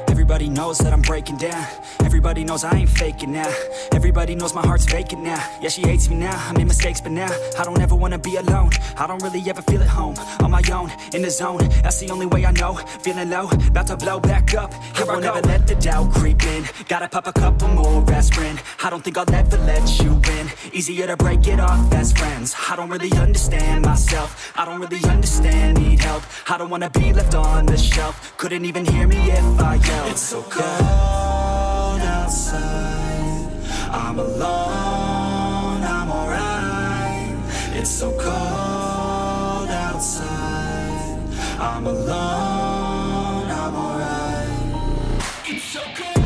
Everybody knows that I'm breaking down. Everybody knows I ain't faking now. Everybody knows my heart's vacant now. Yeah, she hates me now, I made mistakes, but now I don't ever wanna be alone. I don't really ever feel at home. On my own, in the zone, that's the only way I know. Feeling low, about to blow back up. Here I won't ever let the doubt creep in. Gotta pop a couple more aspirin. I don't think I'll ever let you in. Easier to break it off as friends. I don't really understand myself. I don't really understand, need help. I don't wanna be left on the shelf. Couldn't even hear me if I yelled. It's so cold outside, I'm alone, I'm alright. It's so cold outside, I'm alone, I'm alright. It's so cold.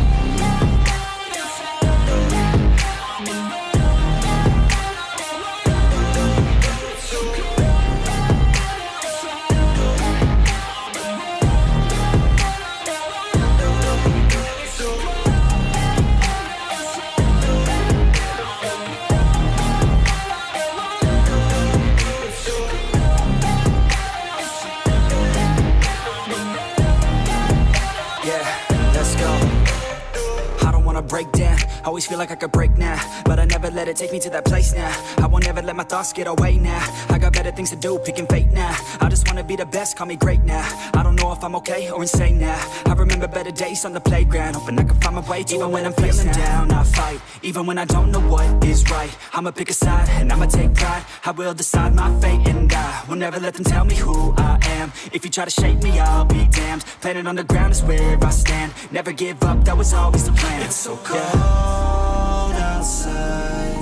Break down, always feel like I could break now, but I never let it take me to that place now. I won't ever let my thoughts get away now. I got better things to do, picking fate now. I just wanna be the best, call me great now. I don't know if I'm okay or insane now. I remember better days on the playground, hoping I can find my way to even when I'm feeling down. I fight, even when I don't know what is right. I'ma pick a side, and I'ma take pride. I will decide my fate, and I will never let them tell me who I am. If you try to shake me, I'll be damned. Planet on the ground is where I stand. Never give up, that was always the plan. It's so cold outside,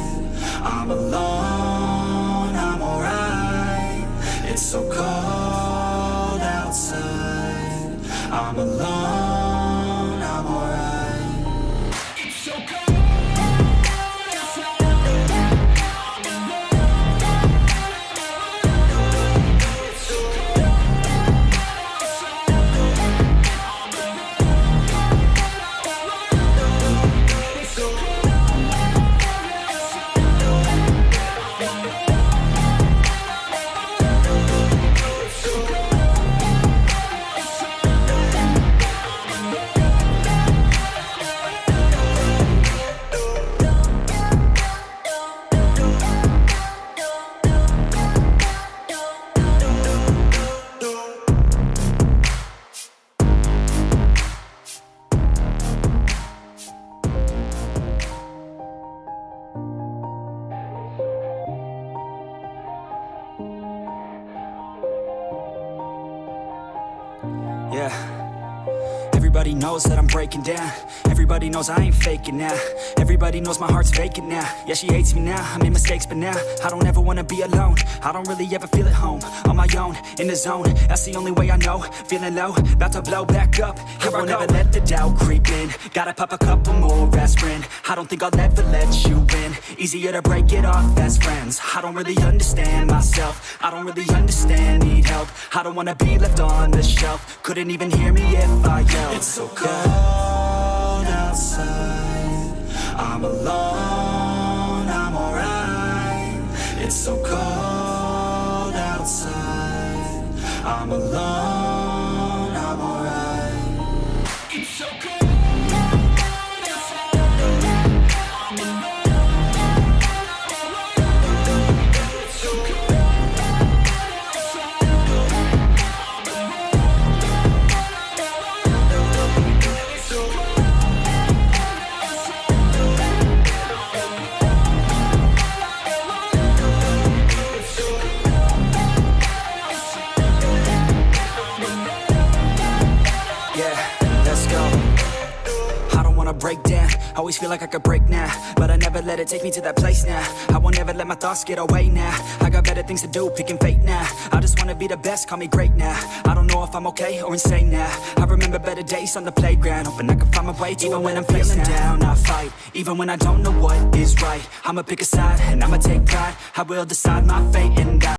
I'm alone, I'm alright. It's so cold outside, I'm alone, I'm alright. It's so cold. Yeah, everybody knows that I'm breaking down. Everybody knows I ain't faking now. Everybody knows my heart's vacant now. Yeah, she hates me now, I made mistakes, but now I don't ever wanna be alone. I don't really ever feel at home. On my own, in the zone, that's the only way I know. Feeling low, about to blow back up. Here I won't ever let the doubt creep in. Gotta pop a couple more aspirin. I don't think I'll ever let you in. Easier to break it off as friends. I don't really understand myself. I don't really understand, need help. I don't wanna be left on the shelf. Couldn't even hear me if I yelled. It's so cold outside, I'm alone, I'm alright. It's so cold outside, I'm alone, I'm alright. It's so cold. Break down, always feel like I could break now, but I never let it take me to that place now. I won't ever let my thoughts get away now. I got better things to do, picking fate now. I just wanna be the best, call me great now. I don't know if I'm okay or insane now. I remember better days on the playground, hoping I can find my way to even when I'm feeling down. I fight, even when I don't know what is right. I'ma pick a side, and I'ma take pride. I will decide my fate, and I